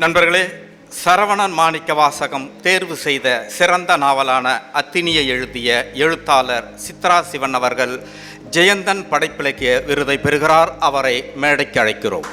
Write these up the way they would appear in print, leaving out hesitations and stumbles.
நண்பர்களே, சரவணன் மாணிக்க வாசகம் தேர்வு செய்த சிறந்த நாவலான அத்தினியை எழுதிய எழுத்தாளர் சித்ரா சிவன் அவர்கள் ஜெயந்தன் படைப்பிலக்கிய விருதை பெறுகிறார். அவரை மேடைக்கு அழைக்கிறோம்.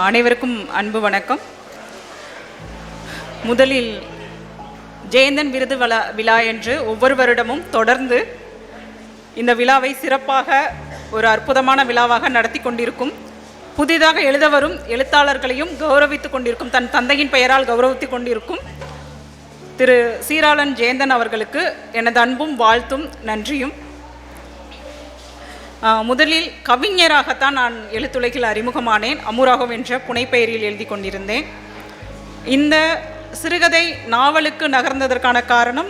அனைவருக்கும் அன்பு வணக்கம். முதலில் ஜெயந்தன் விருது விழா என்று ஒவ்வொரு வருடமும் தொடர்ந்து இந்த விழாவை சிறப்பாக ஒரு அற்புதமான விழாவாக நடத்தி கொண்டிருக்கும், புதிதாக எழுத வரும் எழுத்தாளர்களையும் கௌரவித்து கொண்டிருக்கும், தன் தந்தையின் பெயரால் கௌரவித்து கொண்டிருக்கும் திரு சீராளன் ஜெயந்தன் அவர்களுக்கு எனது அன்பும் வாழ்த்தும் நன்றியும். முதலில் கவிஞராகத்தான் நான் எழுத்துலகில் அறிமுகமானேன். அமுராகம் என்ற புனைப்பெயரில் எழுதி கொண்டிருந்தேன். இந்த சிறுகதை நாவலுக்கு நகர்ந்ததற்கான காரணம்,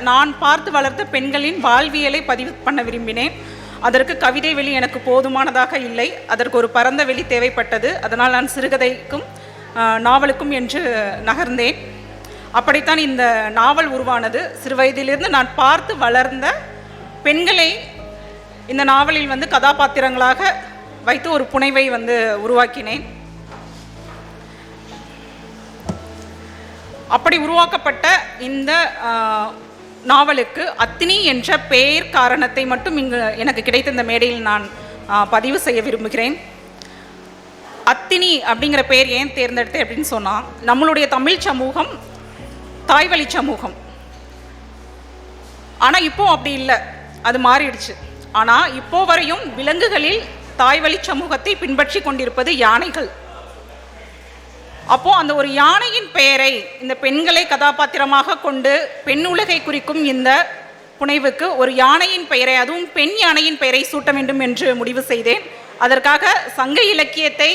நான் பார்த்து வளர்த்த பெண்களின் வாழ்வியலை பதிவு பண்ண விரும்பினேன். அதற்கு கவிதை வெளி எனக்கு போதுமானதாக இல்லை, அதற்கு ஒரு பரந்த வெளி தேவைப்பட்டது. அதனால் நான் சிறுகதைக்கும் நாவலுக்கும் என்று நகர்ந்தேன். அப்படித்தான் இந்த நாவல் உருவானது. சிறுவயதிலிருந்து நான் பார்த்து வளர்ந்த பெண்களை இந்த நாவலில் கதாபாத்திரங்களாக வைத்து ஒரு புனைவை உருவாக்கினேன். அப்படி உருவாக்கப்பட்ட இந்த நாவலுக்கு அத்தினி என்ற பெயர் காரணத்தை மட்டும் இங்கு எனக்கு கிடைத்த இந்த மேடையில் நான் பதிவு செய்ய விரும்புகிறேன். அத்தினி அப்படிங்கிற பெயர் ஏன் தேர்ந்தெடுத்தேன் அப்படின்னு சொன்னால், நம்மளுடைய தமிழ் சமூகம் தாய்வழி சமூகம். ஆனால் இப்போ அப்படி இல்லை, அது மாறிடுச்சு. ஆனால் இப்போ வரையும் விலங்குகளில் தாய்வழி சமூகத்தை பின்பற்றி கொண்டிருப்பது யானைகள். அப்போ அந்த ஒரு யானையின் பெயரை இந்த பெண்களை கதாபாத்திரமாக கொண்டு பெண் உலகை குறிக்கும் இந்த புனைவுக்கு ஒரு யானையின் பெயரை, அதுவும் பெண் யானையின் பெயரை சூட்ட வேண்டும் என்று முடிவு செய்தேன். அதற்காக சங்க இலக்கியத்தை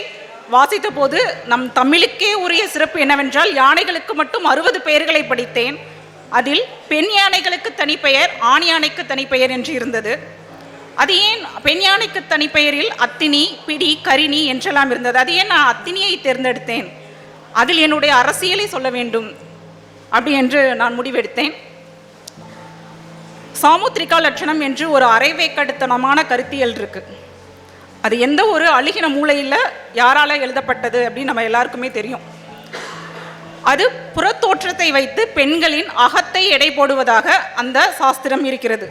வாசித்த போது நம் தமிழுக்கே உரிய சிறப்பு என்னவென்றால், யானைகளுக்கு மட்டும் 60 பெயர்களை படித்தேன். அதில் பெண் யானைகளுக்கு தனிப்பெயர், ஆண் யானைக்கு தனிப்பெயர் என்று இருந்தது. அது ஏன் பெண் யானைக்கு தனிப்பெயரில் அத்தினி, பிடி, கரிணி என்றெல்லாம் இருந்தது. அது ஏன் நான் அத்தினியை தேர்ந்தெடுத்தேன், அதில் என்னுடைய அரசியலை சொல்ல வேண்டும் அப்படி என்று நான் முடிவெடுத்தேன். சாமுத்திரிகா லட்சணம் என்று ஒரு அரைவேக்கடுத்தனமான கருத்தியல் இருக்கு. அது எந்த ஒரு அழுகின மூலையில் யாரால எழுதப்பட்டது அப்படின்னு நம்ம எல்லாருக்குமே தெரியும். அது புறத்தோற்றத்தை வைத்து பெண்களின் அகத்தை எடை போடுவதாக அந்த சாஸ்திரம் இருக்கிறது.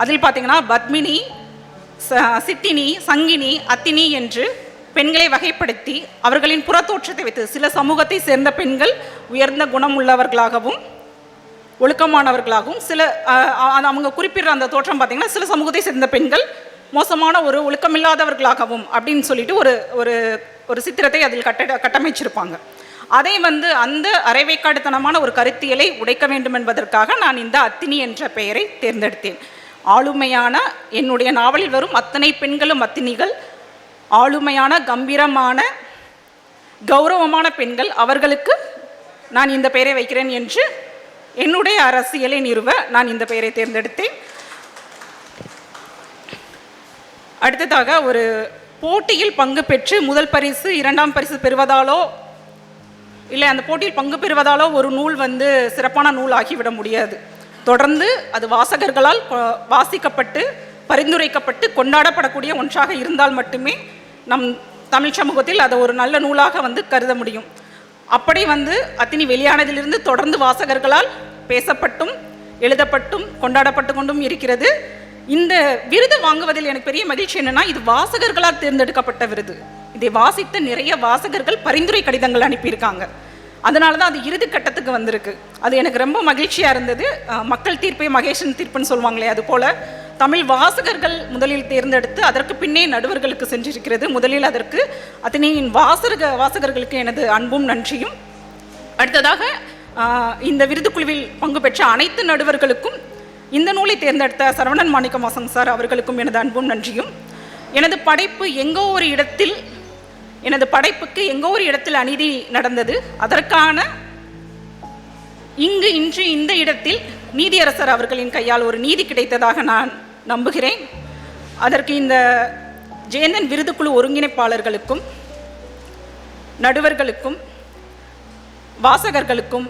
அதில் பார்த்தீங்கன்னா பத்மினி, சிட்டினி, சங்கினி, அத்தினி என்று பெண்களை வகைப்படுத்தி அவர்களின் புறத்தோற்றத்தை வைத்து சில சமூகத்தை சேர்ந்த பெண்கள் உயர்ந்த குணம் உள்ளவர்களாகவும் ஒழுக்கமானவர்களாகவும், சில அவங்க குறிப்பிடுற அந்த தோற்றம் பார்த்தீங்கன்னா சில சமூகத்தை சேர்ந்த பெண்கள் மோசமான ஒரு ஒழுக்கமில்லாதவர்களாகவும் அப்படின்னு சொல்லிட்டு ஒரு ஒரு சித்திரத்தை அதில் கட்டமைச்சிருப்பாங்க. அதை அந்த அரைவேக்காடுத்தனமான ஒரு கருத்தியலை உடைக்க வேண்டும் என்பதற்காக நான் இந்த அத்தினி என்ற பெயரை தேர்ந்தெடுத்தேன். ஆளுமையான, என்னுடைய நாவலில் வரும் அத்தனை பெண்களும் அத்தினிகள், ஆளுமையான, கம்பீரமான, கௌரவமான பெண்கள். அவர்களுக்கு நான் இந்த பெயரை வைக்கிறேன் என்று என்னுடைய அரசியலை நிறுவ நான் இந்த பெயரை தேர்ந்தெடுத்தேன். அடுத்ததாக, ஒரு போட்டியில் பங்கு பெற்று முதல் பரிசு, இரண்டாம் பரிசு பெறுவதாலோ இல்லை அந்த போட்டியில் பங்கு பெறுவதாலோ ஒரு நூல் சிறப்பான நூல் ஆகிவிட முடியாது. தொடர்ந்து அது வாசகர்களால் வாசிக்கப்பட்டு பரிந்துரைக்கப்பட்டு கொண்டாடப்படக்கூடிய ஒன்றாக இருந்தால் மட்டுமே நம் தமிழ் சமூகத்தில் அதை ஒரு நல்ல நூலாக கருத முடியும். அப்படி அத்தினி வெளியானதிலிருந்து தொடர்ந்து வாசகர்களால் பேசப்பட்டும் எழுதப்பட்டும் கொண்டாடப்பட்டு கொண்டும் இருக்கிறது. இந்த விருது வாங்குவதில் எனக்கு பெரிய மகிழ்ச்சி என்னன்னா, இது வாசகர்களால் தேர்ந்தெடுக்கப்பட்ட விருது. இதை வாசித்த நிறைய வாசகர்கள் பரிந்துரை கடிதங்கள் அனுப்பியிருக்காங்க. அதனால தான் அது இறுதி கட்டத்துக்கு வந்திருக்கு. அது எனக்கு ரொம்ப மகிழ்ச்சியாக இருந்தது. மக்கள் தீர்ப்பே மகேசன் தீர்ப்புன்னு சொல்லுவாங்களே, அது போல் தமிழ் வாசகர்கள் முதலில் தேர்ந்தெடுத்து அதற்கு பின்னே நடுவர்களுக்கு சென்றிருக்கிறது. முதலில் அதற்கு அத்தனையின் வாசகர்களுக்கு எனது அன்பும் நன்றியும். அடுத்ததாக இந்த விருது குழுவில் பங்கு பெற்ற அனைத்து நடுவர்களுக்கும், இந்த நூலை தேர்ந்தெடுத்த சரவணன் மாணிக்கவாசகம் சார் அவர்களுக்கும் எனது அன்பும் நன்றியும். எனது படைப்புக்கு எங்கோ ஒரு இடத்தில் அநீதி நடந்தது. அதற்கான இன்று இந்த இடத்தில் நீதியரசர் அவர்களின் கையால் ஒரு நீதி கிடைத்ததாக நான் நம்புகிறேன். அதற்கு இந்த ஜெயந்தன் விருதுக்குழு ஒருங்கிணைப்பாளர்களுக்கும், நடுவர்களுக்கும், வாசகர்களுக்கும்,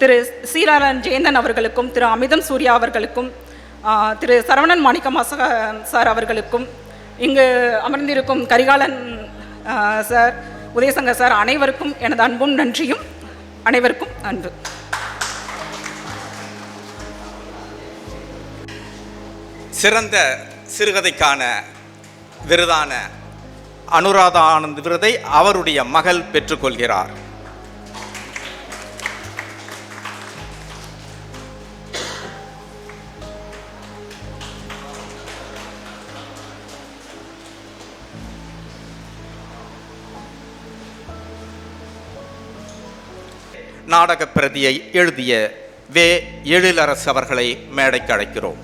திரு சீராளன் ஜெயந்தன் அவர்களுக்கும், திரு அமிர்தம் சூர்யா அவர்களுக்கும், திரு சரவணன் மாணிக்கவாசகம் சார் அவர்களுக்கும், இங்கு அமர்ந்திருக்கும் கரிகாலன் சார், உதயசங்கர் சார் அனைவருக்கும் எனது அன்பும் நன்றியும். அனைவருக்கும் அன்பு. சிறந்த சிறுகதைக்கான விருதான அனுராதா ஆனந்த் விருதை அவருடைய மகள் பெற்றுக்கொள்கிறார். நாடக பிரதியை எழுதிய வே. எழிலரசு அவர்களை மேடைக்கு அழைக்கிறோம்.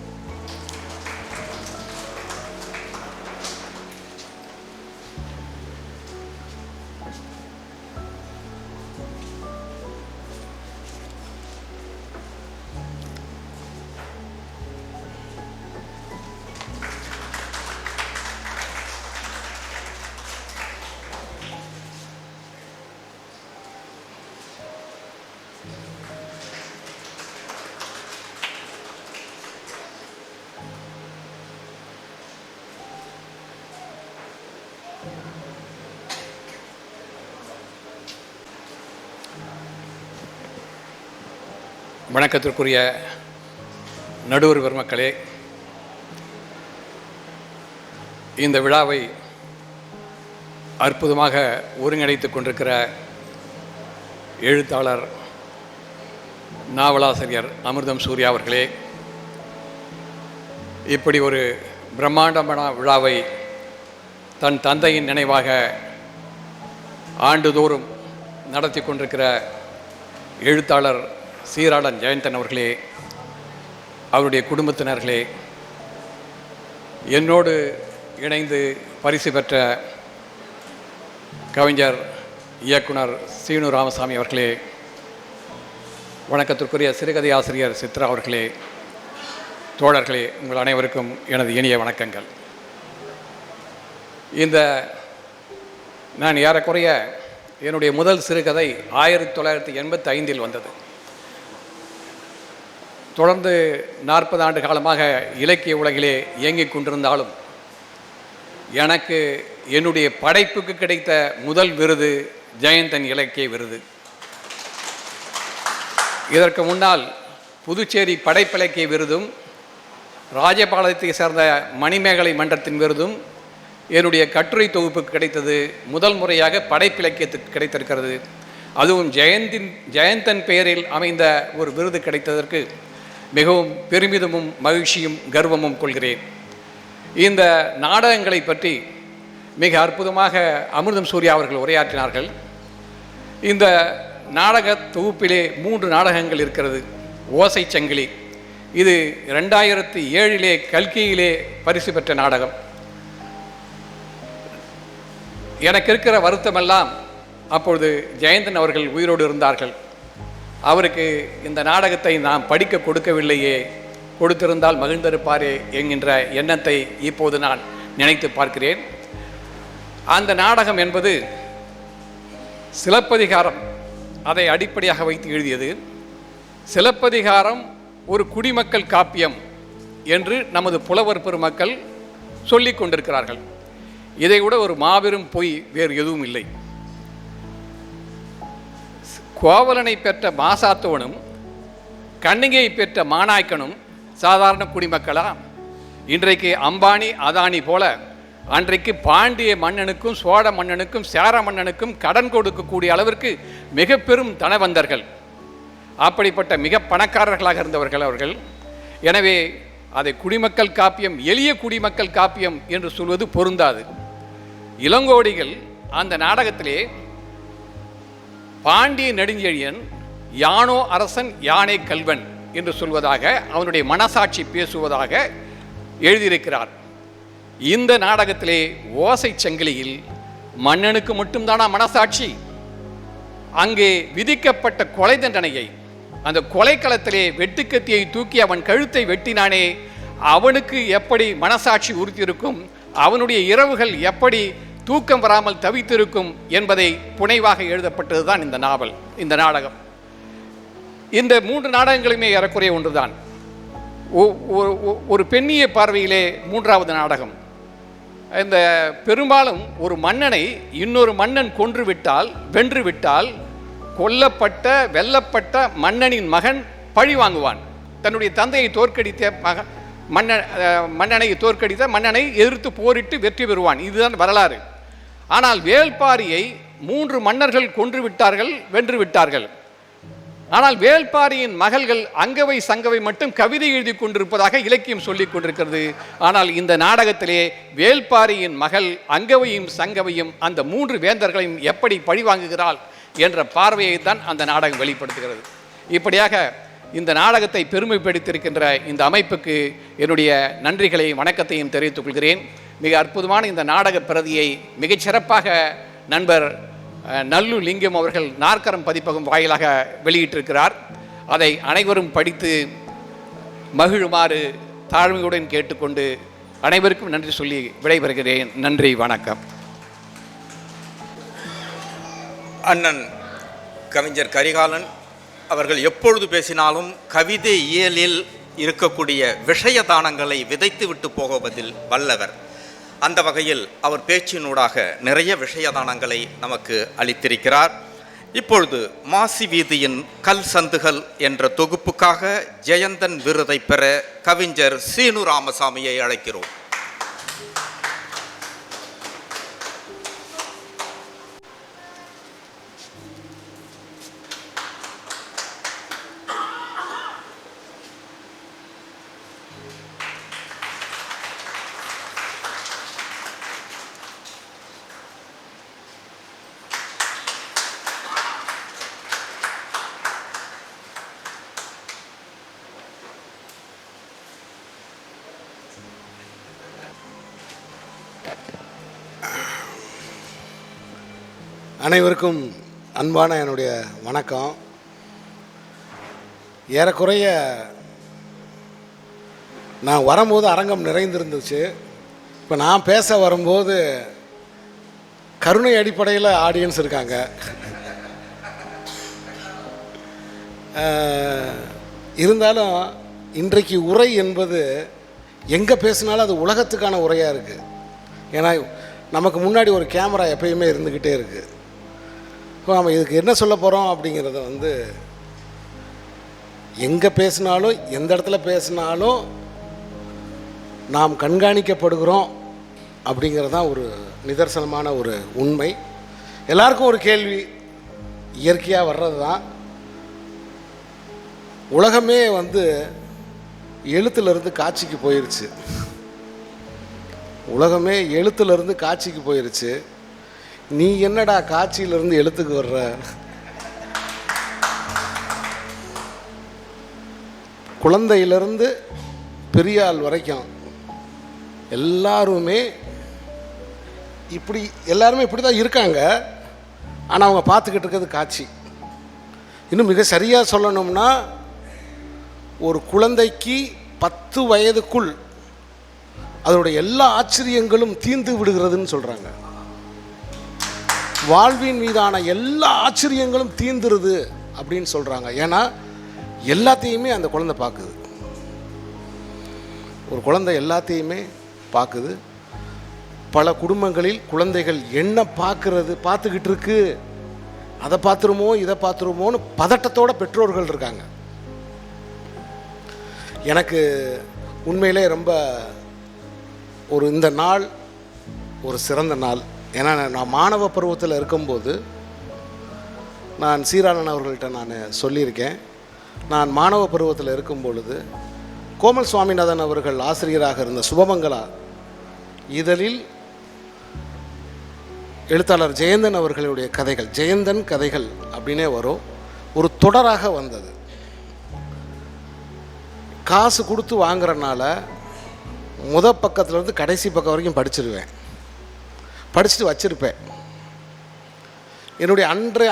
வணக்கத்திற்குரிய நடுவர் பெருமக்களே, இந்த விழாவை அற்புதமாக ஒருங்கிணைத்து கொண்டிருக்கிற எழுத்தாளர், நாவலாசிரியர் அமிர்தம் சூர்யா அவர்களே, இப்படி ஒரு பிரம்மாண்டமான விழாவை தன் தந்தையின் நினைவாக ஆண்டுதோறும் நடத்தி கொண்டிருக்கிற எழுத்தாளர் சீராளன் ஜெயந்தன் அவர்களே, அவருடைய குடும்பத்தினர்களே, என்னோடு இணைந்து பரிசு பெற்ற கவிஞர் இயக்குனர் சீனு ராமசாமி அவர்களே, வணக்கத்திற்குரிய சிறுகதை ஆசிரியர் சித்ரா அவர்களே, தோழர்களே, உங்கள் அனைவருக்கும் எனது இனிய வணக்கங்கள். நான் ஏறக்குறைய என்னுடைய முதல் சிறுகதை 1985 வந்தது. தொடர்ந்து 40 ஆண்டு காலமாக இலக்கிய உலகிலே இயங்கிக் கொண்டிருந்தாலும் எனக்கு என்னுடைய படைப்புக்கு கிடைத்த முதல் விருது ஜெயந்தன் இலக்கிய விருது. இதற்கு முன்னால் புதுச்சேரி படைப்பிலக்கிய விருதும், ராஜபாளையத்தை சேர்ந்த மணிமேகலை மன்றத்தின் விருதும் என்னுடைய கட்டுரை தொகுப்புக்கு கிடைத்தது. முதல் முறையாக படைப்பிலக்கியத்துக்கு கிடைத்திருக்கிறது. அதுவும் ஜெயந்தன் பெயரில் அமைந்த ஒரு விருது கிடைத்ததற்கு மிகவும் பெருமிதமும் மகிழ்ச்சியும் கர்வமும் கொள்கிறேன். இந்த நாடகங்களை பற்றி மிக அற்புதமாக அமிர்தம் சூர்யா அவர்கள் உரையாற்றினார்கள். இந்த நாடக தொகுப்பிலே 3 நாடகங்கள் இருக்கிறது. ஓசை சங்கிலி, இது 2007 கல்கியிலே பரிசு பெற்ற நாடகம். எனக்கு இருக்கிற வருத்தமெல்லாம், அப்பொழுது ஜெயந்தன் அவர்கள் உயிரோடு இருந்தார்கள். அவருக்கு இந்த நாடகத்தை நாம் படிக்க கொடுக்கவில்லையே, கொடுத்திருந்தால் மகிழ்ந்திருப்பாரே என்கின்ற எண்ணத்தை இப்போது நான் நினைத்து பார்க்கிறேன். அந்த நாடகம் என்பது சிலப்பதிகாரம், அதை அடிப்படையாக வைத்து எழுதியது. சிலப்பதிகாரம் ஒரு குடிமக்கள் காப்பியம் என்று நமது புலவர் பெருமக்கள் சொல்லிக் கொண்டிருக்கிறார்கள். இதை விட ஒரு மாபெரும் பொய் வேறு எதுவும் இல்லை. கோவலனை பெற்ற மாசாத்துவனும் கண்ணிகையை பெற்ற மாநாய்க்கனும் சாதாரண குடிமக்களா? இன்றைக்கு அம்பானி அதானி போல அன்றைக்கு பாண்டிய மன்னனுக்கும் சோழ மன்னனுக்கும் சேர மன்னனுக்கும் கடன் கொடுக்கக்கூடிய அளவிற்கு மிக பெரும் தனவந்தர்கள். அப்படிப்பட்ட மிக பணக்காரர்களாக இருந்தவர்கள் அவர்கள். எனவே அதை குடிமக்கள் காப்பியம், எளிய குடிமக்கள் காப்பியம் என்று சொல்வது பொருந்தாது. இளங்கோடிகள் அந்த நாடகத்திலே பாண்டிய நெடுஞ்செழியன் யானோ அரசன் யானே கல்வன் என்று சொல்வதாக, அவனுடைய மனசாட்சி பேசுவதாக எழுதியிருக்கிறார். இந்த நாடகத்திலே ஓசை சங்கிலியில் மன்னனுக்கு மட்டும்தானா மனசாட்சி? அங்கே விதிக்கப்பட்ட கொலை தண்டனையை, அந்த கொலைக்களத்திலே வெட்டுக்கத்தியை தூக்கி அவன் கழுத்தை வெட்டினானே, அவனுக்கு எப்படி மனசாட்சி உறுத்தியிருக்கும், அவனுடைய இரவுகள் எப்படி தூக்கம் வராமல் தவித்திருக்கும் என்பதை புனைவாக எழுதப்பட்டதுதான் இந்த நாவல், இந்த நாடகம். இந்த 3 நாடகங்களுமே ஏறக்குறைய ஒன்றுதான். ஒரு பெண்ணிய பார்வையிலே 3வது நாடகம். இந்த பெரும்பாலும் ஒரு மன்னனை இன்னொரு மன்னன் வென்றுவிட்டால் கொல்லப்பட்ட வெல்லப்பட்ட மன்னனின் மகன் பழி வாங்குவான். தன்னுடைய தந்தையை தோற்கடித்த மன்னனை தோற்கடித்த மன்னனை எதிர்த்து போரிட்டு வெற்றி பெறுவான். இதுதான் வரலாறு. ஆனால் வேள்பாரியை 3 மன்னர்கள் வென்று விட்டார்கள். ஆனால் வேள்பாரியின் மகள்கள் அங்கவை சங்கவை மட்டும் கவிதை எழுதி கொண்டிருப்பதாக இலக்கியம் சொல்லிக் கொண்டிருக்கிறது. ஆனால் இந்த நாடகத்திலே வேள்பாரியின் மகள் அங்கவையும் சங்கவையும் அந்த 3 வேந்தர்களையும் எப்படி பழிவாங்குகிறாள் என்ற பார்வையை தான் அந்த நாடகம் வெளிப்படுத்துகிறது. இப்படியாக இந்த நாடகத்தை பெருமைப்படுத்தியிருக்கின்ற இந்த அமைப்புக்கு என்னுடைய நன்றிகளையும் வணக்கத்தையும் தெரிவித்துக் கொள்கிறேன். மிக அற்புதமான இந்த நாடக பிரதியை மிகச்சிறப்பாக நண்பர் நல்லு லிங்கம் அவர்கள் நாற்கரம் பதிப்பகம் வாயிலாக வெளியிட்டிருக்கிறார். அதை அனைவரும் படித்து மகிழுமாறு தாழ்மையுடன் கேட்டுக்கொண்டு அனைவருக்கும் நன்றி சொல்லி விடைபெறுகிறேன். நன்றி, வணக்கம். அண்ணன் கவிஞர் கரிகாலன் அவர்கள் எப்பொழுது பேசினாலும் கவிதை இயலில் இருக்கக்கூடிய விஷயதானங்களை விதைத்து விட்டு போகுவதில் வல்லவர். அந்த வகையில் அவர் பேச்சினூடாக நிறைய விஷயதானங்களை நமக்கு அளித்திருக்கிறார். இப்பொழுது மாசி வீதியின் கல் சந்துகள் என்ற தொகுப்புக்காக ஜெயந்தன் விருதை பெற கவிஞர் சீனு ராமசாமியை அழைக்கிறோம். அனைவருக்கும் அன்பான என்னுடைய வணக்கம். ஏறக்குறைய நான் வரும்போது அரங்கம் நிறைந்திருந்துச்சு. இப்போ நான் பேச வரும்போது கருணை அடிப்படையில் ஆடியன்ஸ் இருக்காங்க. இருந்தாலும் இன்றைக்கு உரை என்பது எங்கே பேசினாலும் அது உலகத்துக்கான உரையாக இருக்குது. ஏன்னா நமக்கு முன்னாடி ஒரு கேமரா எப்பயுமே இருந்துக்கிட்டே இருக்குது. இப்போ நம்ம இதுக்கு என்ன சொல்ல போகிறோம் அப்படிங்கிறத எங்கே பேசினாலும் எந்த இடத்துல பேசினாலும் நாம் கண்காணிக்கப்படுகிறோம் அப்படிங்கிறது தான் ஒரு நிதர்சனமான ஒரு உண்மை. எல்லாருக்கும் ஒரு கேள்வி இயற்கையாக வர்றது தான். உலகமே எழுத்துலேருந்து காட்சிக்கு போயிடுச்சு. உலகமே எழுத்துலேருந்து காட்சிக்கு போயிடுச்சு. நீ என்னடா காட்சியிலிருந்து எழுத்துக்கு வர்ற? குழந்தையிலிருந்து பெரிய ஆள் வரைக்கும் எல்லாருமே இப்படி தான் இருக்காங்க. ஆனால் அவங்க பார்த்துக்கிட்டு இருக்கிறது காட்சி. இன்னும் மிக சரியாக சொல்லணும்னா, ஒரு குழந்தைக்கு 10 வயதுக்குள் அதனுடைய எல்லா ஆச்சரியங்களும் தீர்ந்து விடுகிறதுன்னு சொல்கிறாங்க. வாழ்வின் மீதான எல்லா ஆச்சரியங்களும் தீர்ந்துருது அப்படின்னு சொல்கிறாங்க. ஏன்னா எல்லாத்தையுமே அந்த குழந்தை பார்க்குது. ஒரு குழந்தை எல்லாத்தையுமே பார்க்குது. பல குடும்பங்களில் குழந்தைகள் என்ன பார்த்துக்கிட்டு இருக்கு, அதை பார்த்துருமோ இதை பார்த்துருமோன்னு பதட்டத்தோட பெற்றோர்கள் இருக்காங்க. எனக்கு உண்மையிலே ரொம்ப இந்த நாள் ஒரு சிறந்த நாள். ஏன்னா நான் மாணவ பருவத்தில் இருக்கும்போது நான் சீரானன் அவர்கள்ட்ட நான் சொல்லியிருக்கேன். நான் மாணவ பருவத்தில் இருக்கும் பொழுது கோமல் சுவாமிநாதன் அவர்கள் ஆசிரியராக இருந்த சுபமங்களா இதழில் எழுத்தாளர் ஜெயந்தன் அவர்களுடைய கதைகள், ஜெயந்தன் கதைகள் அப்படின்னே வரும், ஒரு தொடராக வந்தது. காசு கொடுத்து வாங்குறதுனால பக்கத்துலேருந்து கடைசி பக்கம் வரைக்கும் படிச்சிருவேன், படிச்சுட்டு வச்சுருப்பேன். என்னுடைய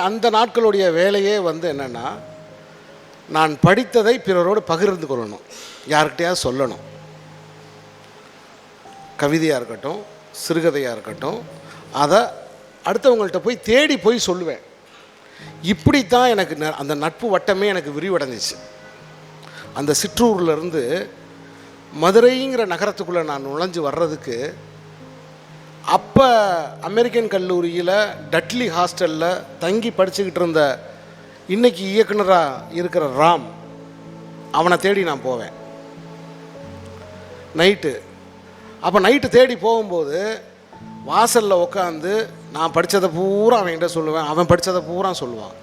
அந்த நாட்களுடைய வேலையே என்னென்னா, நான் படித்ததை பிறரோடு பகிர்ந்து கொள்ளணும், யார்கிட்டையாவது சொல்லணும். கவிதையாக இருக்கட்டும், சிறுகதையாக இருக்கட்டும், அதை அடுத்தவங்கள்ட்ட போய் தேடி போய் சொல்லுவேன். இப்படித்தான் எனக்கு அந்த நட்பு வட்டமே எனக்கு விரிவடைஞ்சிச்சு. அந்த சிற்றூர்லேருந்து மதுரைங்கிற நகரத்துக்குள்ளே நான் நுழைஞ்சு வர்றதுக்கு அப்போ அமெரிக்கன் கல்லூரியில் டட்லி ஹாஸ்டலில் தங்கி படிச்சுக்கிட்டு இருந்த இன்றைக்கி இயக்குனராக இருக்கிற ராம், அவனை தேடி நான் போவேன் நைட்டு. அப்போ நைட்டு தேடி போகும்போது வாசலில் உட்காந்து நான் படித்ததை பூரா அவன்கிட்ட சொல்லுவேன், அவன் படித்ததை பூரா சொல்லுவான்.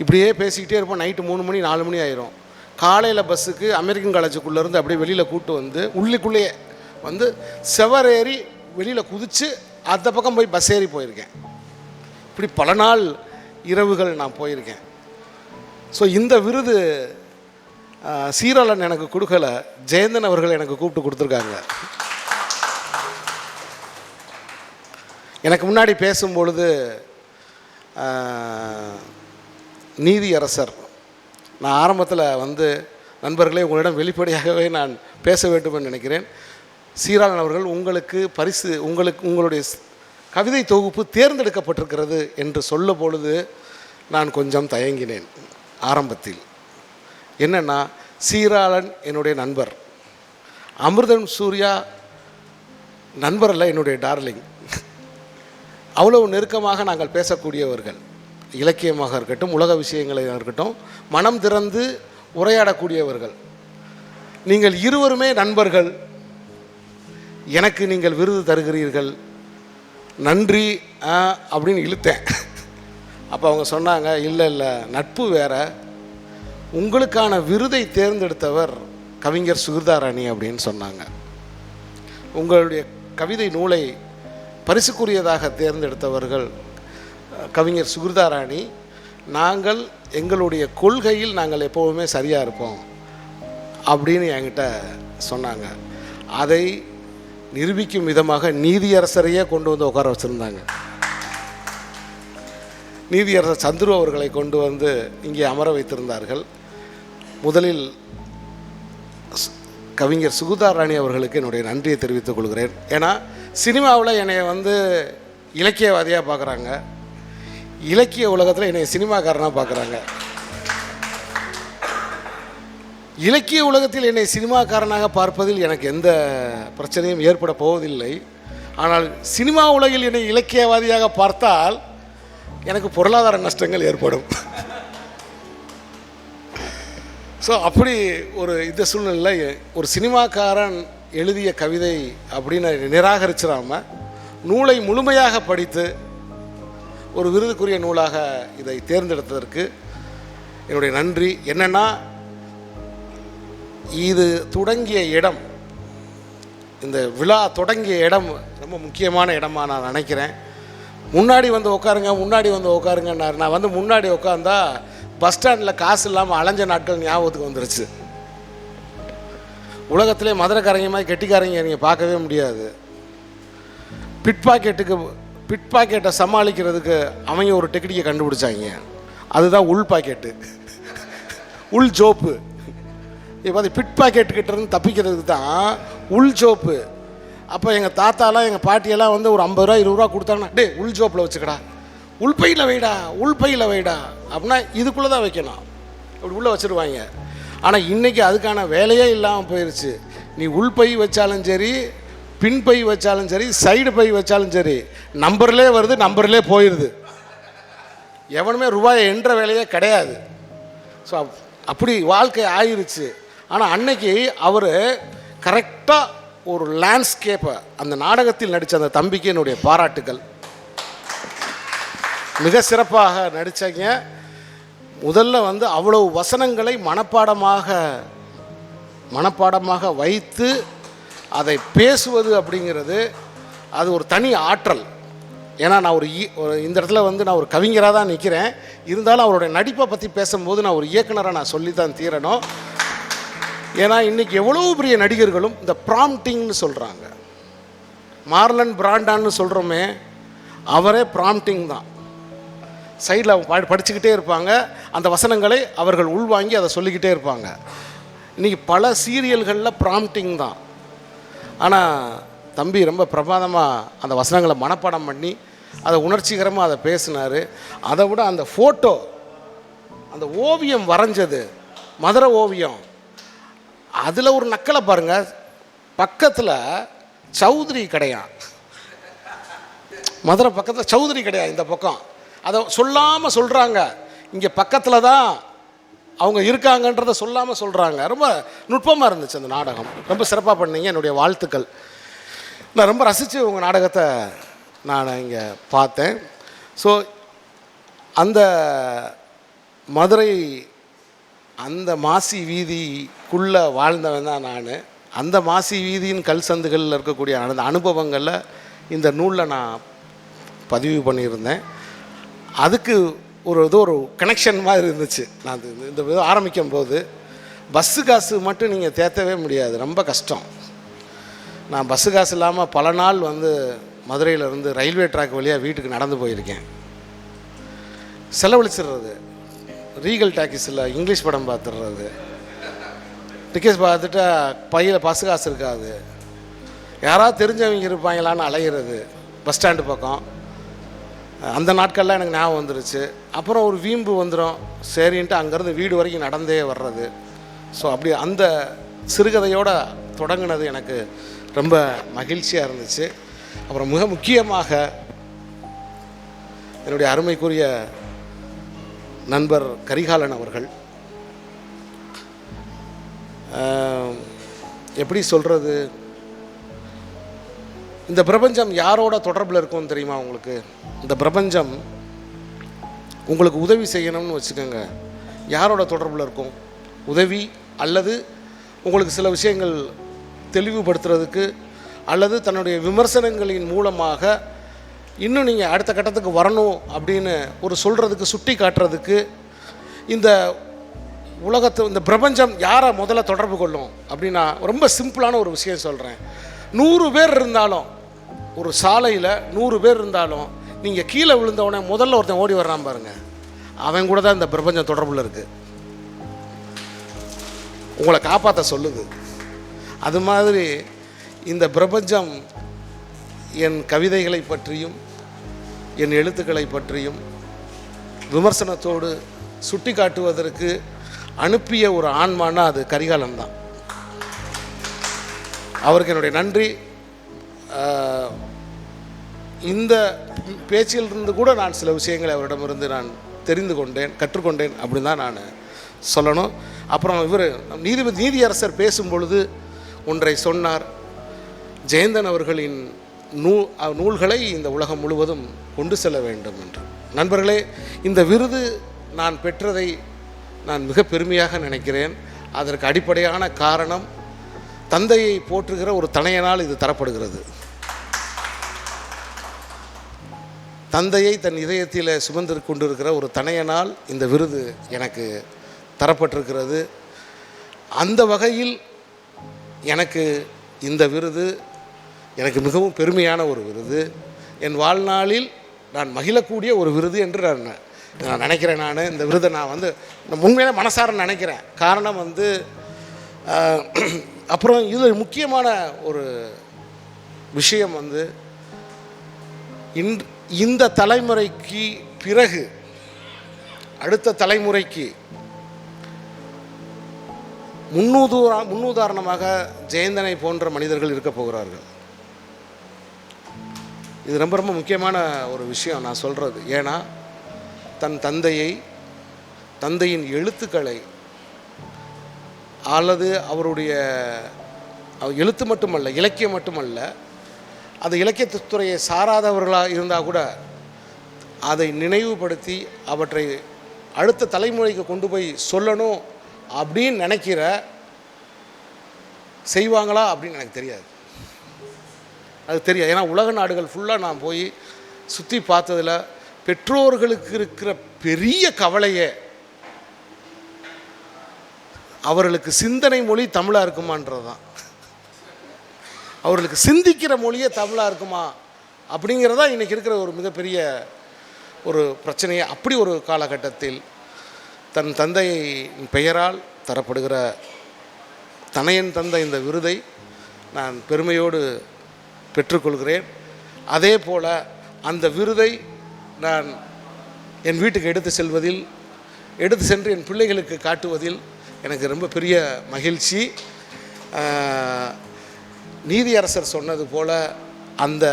இப்படியே பேசிக்கிட்டே இருப்போம். நைட்டு 3 மணி 4 மணி ஆயிரும். காலையில் பஸ்ஸுக்கு அமெரிக்கன் காலேஜுக்குள்ளேருந்து அப்படியே வெளியில் கூப்பிட்டு வந்து உள்ளுக்குள்ளேயே செவரேறி வெளியில் குதித்து அந்த பக்கம் போய் பஸ் ஏறி போயிருக்கேன். இப்படி பல நாள் இரவுகள் நான் போயிருக்கேன். ஸோ இந்த விருது சீராளன் எனக்கு கொடுக்கல, ஜெயந்தன் அவர்கள் எனக்கு கூப்பிட்டு கொடுத்துருக்காங்க. எனக்கு முன்னாடி பேசும்பொழுது நீதியரசர், நான் ஆரம்பத்தில் நண்பர்களே உங்களிடம் வெளிப்படையாகவே நான் பேச வேண்டும் என்று நினைக்கிறேன். சீராளன் அவர்கள் உங்களுக்கு பரிசு, உங்களுடைய கவிதை தொகுப்பு தேர்ந்தெடுக்கப்பட்டிருக்கிறது என்று சொல்ல பொழுது நான் கொஞ்சம் தயங்கினேன் ஆரம்பத்தில். என்னென்னா, சீராளன் என்னுடைய நண்பர், அமிர்தம் சூர்யா நண்பர் அல்ல, என்னுடைய டார்லிங். அவ்வளவு நெருக்கமாக நாங்கள் பேசக்கூடியவர்கள், இலக்கியமாக இருக்கட்டும், உலக விஷயங்களை இருக்கட்டும், மனம் திறந்து உரையாடக்கூடியவர்கள். நீங்கள் இருவருமே நண்பர்கள், எனக்கு நீங்கள் விருது தருகிறீர்கள், நன்றி அப்படின்னு இழுத்தேன். அப்போ அவங்க சொன்னாங்க, இல்லை இல்லை, நட்பு வேற, உங்களுக்கான விருதை தேர்ந்தெடுத்தவர் கவிஞர் சுகிர்தாராணி அப்படின்னு சொன்னாங்க. உங்களுடைய கவிதை நூலை பரிசுக்குரியதாக தேர்ந்தெடுத்தவர்கள் கவிஞர் சுகிர்தாராணி. நாங்கள் எங்களுடைய கொள்கையில் நாங்கள் எப்போவுமே சரியாக இருப்போம் அப்படின்னு என்கிட்ட சொன்னாங்க. அதை நிரூபிக்கும் விதமாக நீதியரசரையே கொண்டு வந்து உட்கார வச்சுருந்தாங்க. நீதியரசர் சந்துரு அவர்களை கொண்டு வந்து இங்கே அமர வைத்திருந்தார்கள். முதலில் கவிஞர் சுகிர்தாராணி அவர்களுக்கு என்னுடைய நன்றியை தெரிவித்துக் கொள்கிறேன். ஏன்னா சினிமாவில் என்னை இலக்கியவாதியாக பார்க்குறாங்க, இலக்கிய உலகத்தில் என்னை சினிமாக்காரனாக பார்க்குறாங்க. இலக்கிய உலகத்தில் என்னை சினிமாக்காரனாக பார்ப்பதில் எனக்கு எந்த பிரச்சனையும் ஏற்பட போவதில்லை. ஆனால் சினிமா உலகில் என்னை இலக்கியவாதியாக பார்த்தால் எனக்கு பொருளாதார நஷ்டங்கள் ஏற்படும். ஸோ அப்படி இந்த சூழ்நிலையில் ஒரு சினிமாக்காரன் எழுதிய கவிதை அப்படின்னு நிராகரிச்சிடாமல் நூலை முழுமையாக படித்து ஒரு விருதுக்குரிய நூலாக இதை தேர்ந்தெடுத்ததற்கு என்னுடைய நன்றி. என்னென்னா, இது தொடங்கிய இடம், இந்த விழா தொடங்கிய இடம் ரொம்ப முக்கியமான இடமா நான் நினைக்கிறேன். முன்னாடி வந்து உட்காருங்கன்னாரு. நான் முன்னாடி உட்காந்தா பஸ் ஸ்டாண்டில் காசு இல்லாமல் அலைஞ்ச நாட்கள் ஞாபகத்துக்கு வந்துருச்சு. உலகத்திலே மதுரைக்காரங்க மாதிரி கெட்டிக்காரங்க நீங்கள் பார்க்கவே முடியாது. பிட் பாக்கெட்டை சமாளிக்கிறதுக்கு அவங்க ஒரு டெக்னிக்கை கண்டுபிடிச்சாங்க. அதுதான் உள் பாக்கெட்டு, உள் ஜோப்பு. இப்போ அது பிட் பாக்கெட்டுக்கிட்ட இருந்து தப்பிக்கிறதுக்கு தான் உள் ஜோப்பு. அப்போ எங்கள் தாத்தாலாம் எங்கள் பாட்டியெல்லாம் ஒரு 50 ரூபா 20 ரூபா கொடுத்தாங்கன்னா, டே உள் ஜோப்பில் வச்சுக்கடா, உள்பையில் வைடா அப்படின்னா இதுக்குள்ளே தான் வைக்கணும், அப்படி உள்ளே வச்சுருவாங்க. ஆனால் இன்றைக்கி அதுக்கான வேலையே இல்லாமல் போயிடுச்சு. நீ உள்பை வச்சாலும் சரி, பின்பை வச்சாலும் சரி, சைடு பை வச்சாலும் சரி, நம்பர்லேயே வருது, நம்பர்லேயே போயிடுது. எவனுமே ரூபாயை என்ற வேலையே கிடையாது. ஸோ அப்படி வாழ்க்கை ஆயிடுச்சு. ஆனால் அன்னைக்கு அவர் கரெக்டாக ஒரு லேண்ட்ஸ்கேப்பை அந்த நாடகத்தில் நடித்த அந்த தம்பிக்கு என்னுடைய பாராட்டுகள். மிக சிறப்பாக நடித்தாங்க. முதல்ல அவ்வளவு வசனங்களை மனப்பாடமாக மனப்பாடமாக வைத்து அதை பேசுவது அப்படிங்கிறது அது ஒரு தனி ஆற்றல். ஏன்னா நான் ஒரு இந்த இடத்துல வந்து நான் ஒரு கவிஞராக தான் நிற்கிறேன். இருந்தாலும் அவருடைய நடிப்பை பற்றி பேசும்போது நான் ஒரு இயக்குனராக நான் சொல்லித்தான் தீரணும். ஏன்னா இன்றைக்கி எவ்வளோ பெரிய நடிகர்களும் இந்த ப்ராம்ப்டிங்னு சொல்கிறாங்க. மார்லன் பிராண்டான்னு சொல்கிறோமே, அவரே ப்ராம்ப்டிங் தான். சைடில் அவங்க படிச்சுக்கிட்டே இருப்பாங்க, அந்த வசனங்களை அவர்கள் உள்வாங்கி அதை சொல்லிக்கிட்டே இருப்பாங்க. இன்றைக்கி பல சீரியல்களில் ப்ராம்ப்டிங் தான். ஆனால் தம்பி ரொம்ப பிரமாதமாக அந்த வசனங்களை மனப்பாடம் பண்ணி அதை உணர்ச்சிகரமாக அதை பேசினார். அதை விட அந்த ஃபோட்டோ, அந்த ஓவியம் வரைஞ்சது, மதுரை ஓவியம், அதில் ஒரு நக்கலை பாருங்கள். பக்கத்தில் சௌத்ரி கடையான், மதுரை பக்கத்தில் சௌத்ரி கடையான், இந்த பக்கம் அதை சொல்லாமல் சொல்கிறாங்க. இங்கே பக்கத்தில் தான் அவங்க இருக்காங்கன்றதை சொல்லாமல் சொல்கிறாங்க. ரொம்ப நுட்பமாக இருந்துச்சு அந்த நாடகம். ரொம்ப சிறப்பாக பண்ணீங்க, என்னுடைய வாழ்த்துக்கள். நான் ரொம்ப ரசித்து உங்கள் நாடகத்தை நான் இங்கே பார்த்தேன். ஸோ அந்த மதுரை அந்த மாசி வீதிக்குள்ளே வாழ்ந்தவன் தான் நான். அந்த மாசி வீதியின் கல் சந்துகளில் இருக்கக்கூடிய அந்த அனுபவங்களில் இந்த நூலில் நான் பதிவு பண்ணியிருந்தேன். அதுக்கு ஒரு கனெக்ஷன் மாதிரி இருந்துச்சு. நான் இந்த இது ஆரம்பிக்கும் போது பஸ்ஸு காசு மட்டும் நீங்கள் தேற்றவே முடியாது, ரொம்ப கஷ்டம். நான் பஸ்ஸு காசு இல்லாமல் பல நாள் வந்து மதுரையிலேருந்து ரயில்வே ட்ராக் வழியாக வீட்டுக்கு நடந்து போயிருக்கேன். செலவழிச்சிடுறது, ரீகல் டாக்கீஸில் இங்கிலீஷ் படம் பார்த்துடுறது, டிக்கெட்ஸ் பார்த்துட்டா பையில் பஸ்ஸு காசு இருக்காது, யாராவது தெரிஞ்சவங்க இருப்பாங்களான்னு அலைகிறது பஸ் ஸ்டாண்டு பக்கம். அந்த நாட்கள்லாம் எனக்கு ஞாபகம் வந்துருச்சு. அப்புறம் ஒரு வீம்பு வந்துடும், சரின்ட்டு அங்கேருந்து வீடு வரைக்கும் நடந்தே வர்றது. ஸோ அப்படி அந்த சிறுகதையோடு தொடங்கினது எனக்கு ரொம்ப மகிழ்ச்சியாக இருந்துச்சு. அப்புறம் மிக முக்கியமாக என்னுடைய அருமைக்குரிய நண்பர் கரிகாலன் அவர்கள், எப்படி சொல்கிறது, இந்த பிரபஞ்சம் யாரோட தொடர்பில் இருக்கும்னு தெரியுமா உங்களுக்கு? இந்த பிரபஞ்சம் உங்களுக்கு உதவி செய்யணும்னு வச்சுக்கோங்க, யாரோட தொடர்பில் இருக்கும்? உதவி அல்லது உங்களுக்கு சில விஷயங்கள் தெளிவுபடுத்துறதுக்கு அல்லது தன்னுடைய விமர்சனங்களின் மூலமாக இன்னும் நீங்கள் அடுத்த கட்டத்துக்கு வரணும் அப்படின்னு ஒரு சொல்கிறதுக்கு, சுட்டி காட்டுறதுக்கு இந்த உலகத்தை, இந்த பிரபஞ்சம் யாரை முதல்ல தொடர்பு கொள்ளும் அப்படின்னா, ரொம்ப சிம்பிளான ஒரு விஷயம் சொல்கிறேன். 100 பேர் இருந்தாலும், ஒரு சாலையில் 100 பேர் இருந்தாலும், நீங்கள் கீழே விழுந்தவொடனே முதல்ல ஒருத்தன் ஓடி வர்றான் பாருங்கள், அவன் கூட தான் இந்த பிரபஞ்சம் தொடர்பில் இருக்குது, உங்களை காப்பாற்ற சொல்லுது. அது மாதிரி இந்த பிரபஞ்சம் என் கவிதைகளை பற்றியும் என் எழுத்துக்களை பற்றியும் விமர்சனத்தோடு சுட்டி காட்டுவதற்கு அனுப்பிய ஒரு ஆன்மானா அது கரிகாலன் தான். அவருக்கு என்னுடைய நன்றி. இந்த பேச்சிலிருந்து கூட நான் சில விஷயங்களை அவரிடமிருந்து நான் தெரிந்து கொண்டேன், கற்றுக்கொண்டேன் அப்படின்னு தான் நான் சொல்லணும். அப்புறம் இவர் நீதியரசர் பேசும்பொழுது ஒன்றை சொன்னார், ஜெயந்தன் அவர்களின் நூல்களை இந்த உலகம் முழுவதும் கொண்டு செல்ல வேண்டும் என்று. நண்பர்களே, இந்த விருது நான் பெற்றதை நான் மிக பெருமையாக நினைக்கிறேன். அதற்கு அடிப்படையான காரணம், தந்தையை போற்றுகிற ஒரு தனையனால் இது தரப்படுகிறது. தந்தையை தன் இதயத்தில் சுமந்து கொண்டிருக்கிற ஒரு தனையனால் இந்த விருது எனக்கு தரப்பட்டிருக்கிறது. அந்த வகையில் எனக்கு இந்த விருது எனக்கு மிகவும் பெருமையான ஒரு விருது, என் வாழ்நாளில் நான் மகிழக்கூடிய ஒரு விருது என்று நான் நினைக்கிறேன். நான் இந்த விருதை நான் உண்மையிலே மனசார நினைக்கிறேன். காரணம் அப்புறம் இது முக்கியமான ஒரு விஷயம் இந்த தலைமுறைக்கு பிறகு அடுத்த தலைமுறைக்கு முன்னுதாரணமாக ஜெயந்தனை போன்ற மனிதர்கள் இருக்க போகிறார்கள். இது ரொம்ப ரொம்ப முக்கியமான ஒரு விஷயம் நான் சொல்கிறது. ஏன்னா தன் தந்தையின் எழுத்துக்களை அல்லது அவருடைய எழுத்து மட்டுமல்ல, இலக்கியம் மட்டுமல்ல, அது இலக்கியத்துறையை சாராதவர்களாக இருந்தால் கூட அதை நினைவுபடுத்தி அவற்றை அடுத்த தலைமுறைக்கு கொண்டு போய் சொல்லணும் அப்படின்னு நினைக்கிற செய்வாங்களா அப்படின்னு எனக்கு தெரியாது. அது தெரியாது. ஏன்னா உலக நாடுகள் ஃபுல்லாக நான் போய் சுற்றி பார்த்ததில் பெற்றோர்களுக்கு இருக்கிற பெரிய கவலையே அவர்களுக்கு சிந்தனை மொழி தமிழாக இருக்குமான்றது தான். அவர்களுக்கு சிந்திக்கிற மொழியே தமிழாக இருக்குமா அப்படிங்கிறதா இன்றைக்கி இருக்கிற ஒரு மிகப்பெரிய ஒரு பிரச்சனையை. அப்படி ஒரு காலகட்டத்தில் தன் தந்தையின் பெயரால் தரப்படுகிற தனையன் தந்த இந்த விருதை நான் பெருமையோடு பெற்றுக்கொள்கிறேன். அதே போல் அந்த விருதை நான் என் வீட்டுக்கு எடுத்து சென்று என் பிள்ளைகளுக்கு காட்டுவதில் எனக்கு ரொம்ப பெரிய மகிழ்ச்சி. நீதியரசர் சொன்னது போல் அந்த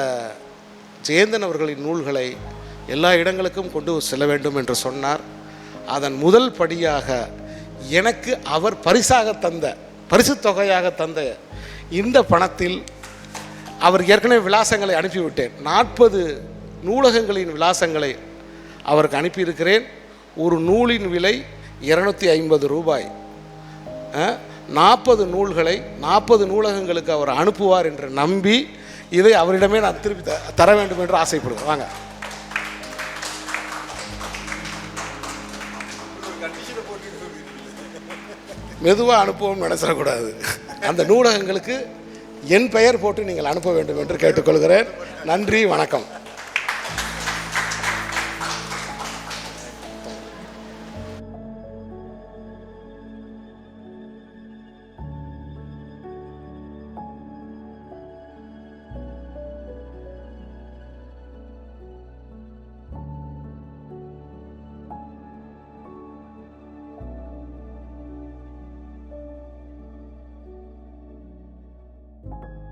ஜெயந்தன் அவர்களின் நூல்களை எல்லா இடங்களுக்கும் கொண்டு செல்ல வேண்டும் என்று சொன்னார். அதன் முதல் படியாக எனக்கு அவர் பரிசு தொகையாக தந்த இந்த பணத்தில் அவர் ஏற்கனவே விலாசங்களை அனுப்பிவிட்டேன். 40 நூலகங்களின் விலாசங்களை அவருக்கு அனுப்பியிருக்கிறேன். ஒரு நூலின் விலை 250 ரூபாய். 40 நூல்களை 40 நூலகங்களுக்கு அவர் அனுப்புவார் என்று நம்பி இதை அவரிடமே நான் திருப்பி தர வேண்டும் என்று ஆசைப்படுவேன். வாங்க. மெதுவாக அனுப்பவும் நினைச்சிடக்கூடாது. அந்த நூலகங்களுக்கு என் பெயர் போட்டு நீங்கள் அனுப்ப வேண்டும் என்று கேட்டுக்கொள்கிறேன். நன்றி, வணக்கம்.